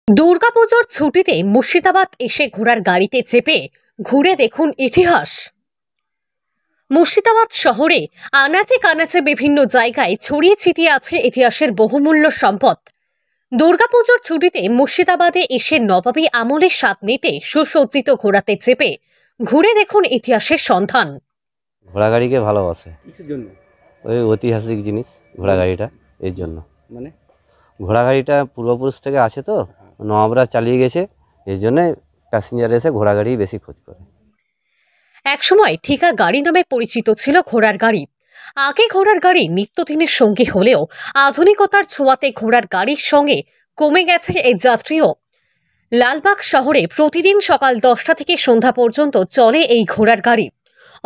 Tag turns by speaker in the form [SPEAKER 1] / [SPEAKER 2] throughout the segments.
[SPEAKER 1] দুর্গাপুজোর ছুটিতে মুর্শিদাবাদ এসে ঘোড়ার গাড়িতে চেপে ঘুরে দেখুন ইতিহাস। মুর্শিদাবাদ শহরে আনাচে কানাচে বিভিন্ন জায়গায় ছড়িয়ে ছিটিয়ে আছে ইতিহাসের বহুমূল্য সম্পদ। দুর্গাপুজোর ছুটিতে মুর্শিদাবাদে এসে নবাবী আমলের স্বাদ নিতে সুসজ্জিত ঘোড়াতে চেপে ঘুরে দেখুন ইতিহাসের সন্ধান।
[SPEAKER 2] ঘোড়া গাড়িকে ভালোবাসে
[SPEAKER 3] কিসের জন্য?
[SPEAKER 2] ওই ঐতিহাসিক জিনিস ঘোড়া গাড়িটা, এর জন্য।
[SPEAKER 3] মানে
[SPEAKER 2] ঘোড়া গাড়িটা পূর্বপুরুষ থেকে আছে তো, নবাবরা চালিয়ে গেছে, এই জন্য প্যাসেঞ্জার এসে ঘোড়া গাড়ি বেশি খোঁজ করে।
[SPEAKER 1] একসময় ঠিকা গাড়ি নামে পরিচিত ছিল ঘোড়ার গাড়ি। আগে ঘোড়ার গাড়ি নিত্যদিনের সঙ্গী হলেও আধুনিকতার ছোঁয়াতে ঘোড়ার গাড়ির সঙ্গে কমে গেছে এই যাত্রীও। লালবাগ শহরে প্রতিদিন সকাল 10টা থেকে সন্ধ্যা পর্যন্ত চলে এই ঘোড়ার গাড়ি।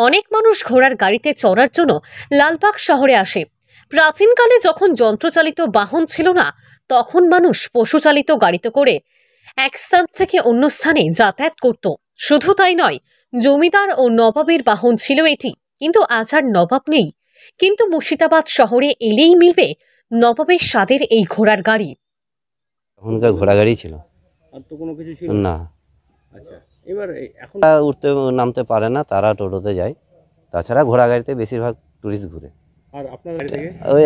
[SPEAKER 1] অনেক মানুষ ঘোড়ার গাড়িতে চড়ার জন্য লালবাগ শহরে আসে। প্রাচীনকালে যখন যন্ত্রচালিত বাহন ছিল না, তখন মানুষ পশুচালিত গাড়িতে করে এক স্থান থেকে অন্য স্থানে যাতায়াত করত। শুধু তাই নয়, জমিদার ও নবাবের বাহন ছিল এটি। কিন্তু আজ আর নবাব নেই, কিন্তু মুর্শিদাবাদ শহরে এলেই মিলবে নবাবের স্বাদের এই ঘোড়ার গাড়ি।
[SPEAKER 2] তখনকার ঘোড়া গাড়ি ছিল
[SPEAKER 3] আর তো কোনো কিছু ছিল
[SPEAKER 2] না।
[SPEAKER 3] আচ্ছা, এবার এখন
[SPEAKER 2] তারা উঠতে নামতে পারে না, তারা টোটোতে যায়। তাছাড়া ঘোড়া গাড়িতে বেশিরভাগ টুরিস্ট ঘুরে।
[SPEAKER 3] আর আপনার গাড়ি থেকে
[SPEAKER 2] ওই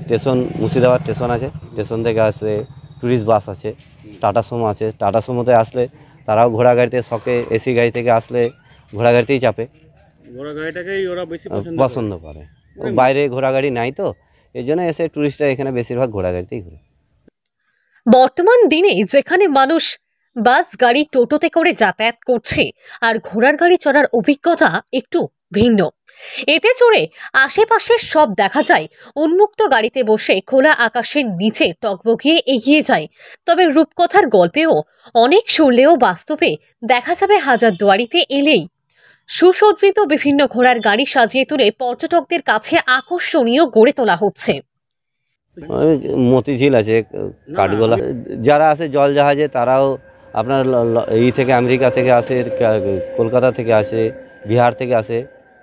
[SPEAKER 2] স্টেশন, মুর্শিদাবাদ স্টেশন আছে, স্টেশন থেকে আসে টুরিস্ট বাস আছে, টাটা সুমো আছে। টাটা সুমোতে আসলে তারাও ঘোড়া গাড়িতে, শখে এসি গাড়ি থেকে আসলে ঘোড়া গাড়িতেই চাপে,
[SPEAKER 3] ঘোড়া গাড়িটাকেই ওরা বেশি
[SPEAKER 2] পছন্দ করে। বাইরে ঘোড়া গাড়ি নাই তো, এই জন্য এসে টুরিস্টরা এখানে বেশিরভাগ ঘোড়া গাড়িতেই ঘুরে।
[SPEAKER 1] বর্তমান দিনে যেখানে মানুষ বাস, গাড়ি, টোটোতে করে যাতায়াত করছে, আর ঘোড়ার গাড়ি চড়ার অভিজ্ঞতা একটু ভিন্ন। এতে চড়ে আশেপাশের সব দেখা যায়। উন্মুক্ত গাড়িতে বসে খোলা আকাশের নিচে টকবগিয়ে এগিয়ে যায়। তবে রূপকথার গল্পেও অনেক শুনলেও বাস্তবে দেখা যাবে হাজারদুয়ারিতে এলেই সুসজ্জিত বিভিন্ন ঘোড়ার গাড়ি সাজিয়ে তুলে পর্যটকদের কাছে আকর্ষণীয় গড়ে তোলা হচ্ছে।
[SPEAKER 2] ওই মতিঝিল আছে, কাঠগোলা, যারা আসে জল জাহাজে তারাও আপনার এই থেকে আমেরিকা থেকে আসে, কলকাতা থেকে আসে, বিহার থেকে আসে,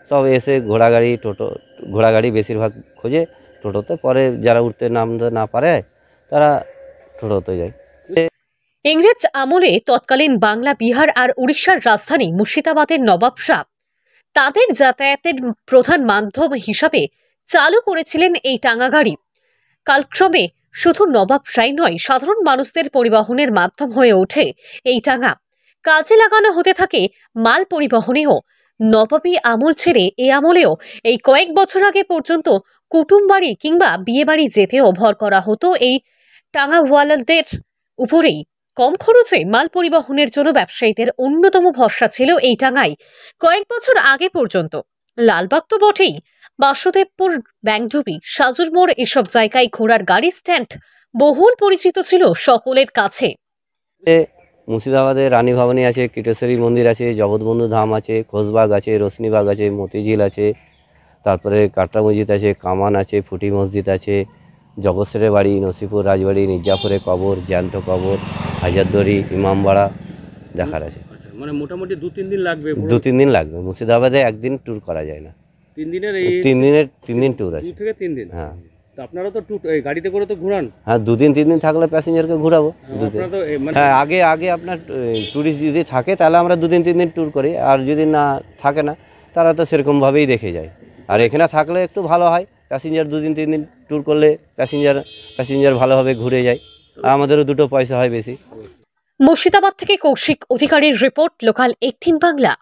[SPEAKER 2] সব এসে ঘোড়া গাড়ি, টোটো, ঘোড়া গাড়ি বেশিরভাগ খোঁজে। টোটোতে পরে যারা উঠতে নামতে না পারে তারা টোটোতে যায়।
[SPEAKER 1] ইংরেজ আমলে তৎকালীন বাংলা, বিহার আর উড়িষ্যার রাজধানী মুর্শিদাবাদের নবাবরা তাদের যাতায়াতের প্রধান মাধ্যম হিসাবে চালু করেছিলেন এই টাঙা গাড়ি। কালক্রমে শুধু নবাবরাই নয়, সাধারণ মানুষদের পরিবহনের মাধ্যম হয়ে ওঠে এই টাঙা। কাজে লাগানো হতে থাকে মাল পরিবহনেও। নবাবী আমল ছেড়ে এ আমলেও এই কয়েক বছর আগে পর্যন্ত কুটুম বাড়ি কিংবা বিয়ে বাড়ি যেতেও ভর করা হতো এই টাঙাওয়ালাদের উপরেই। কম খরচে মাল পরিবহনের জন্য ব্যবসায়ীদের অন্যতম ভরসা ছিল এই টাঙাই। কয়েক বছর আগে পর্যন্ত লালবাগ তো বটেই, বাসুদেবপুর, ব্যাংডুবি, সাজুর মোড় এসব জায়গায় ঘোড়ার গাড়ি স্ট্যান্ড বহুল পরিচিত ছিল সকলের কাছে।
[SPEAKER 2] মুর্শিদাবাদে রানী ভবানী আছে, কীটেশ্বরী মন্দির আছে, জগৎবন্ধু ধাম আছে, খোসবাগ আছে, রোশনীবাগ আছে, মতিঝিল আছে, তারপরে কাটরা মসজিদ আছে, কামান আছে, ফুটি মসজিদ আছে, জগৎসরের বাড়ি, নসিপুর রাজবাড়ি, মির্জাপুরে কবর, জ্যান্ত কবর, হাজারদুয়ারি, ইমামবাড়া দেখার আছে।
[SPEAKER 3] আচ্ছা, মানে মোটামুটি 2-3 দিন লাগবে।
[SPEAKER 2] 2-3 দিন লাগবে। মুর্শিদাবাদে একদিন ট্যুর করা যায় না,
[SPEAKER 3] 3 দিনের এই
[SPEAKER 2] 3 দিন ট্যুর আছে।
[SPEAKER 3] 2 থেকে 3 দিন।
[SPEAKER 2] হ্যাঁ,
[SPEAKER 3] তো আপনারা তো গাড়িতে করে তো ঘোরান।
[SPEAKER 2] হ্যাঁ, 2-3 দিন থাকলে প্যাসেঞ্জারকে ঘোরাবো।
[SPEAKER 3] আপনারা তো
[SPEAKER 2] হ্যাঁ, আগে আপনার ট্যুরিস্ট যদি থাকে তাহলে আমরা 2-3 দিন ট্যুর করি, আর যদি না থাকে না তারা তো সেরকমভাবেই দেখে যায়। আর এখানে থাকলে একটু ভালো হয়, প্যাসেঞ্জার 2-3 দিন ট্যুর করলে প্যাসেঞ্জার ভালোভাবে ঘুরে যায়, আর আমাদেরও দুটো পয়সা হয় বেশি।
[SPEAKER 1] মুর্শিদাবাদ থেকে কৌশিক অধিকারীর রিপোর্ট, লোকাল 18 বাংলা।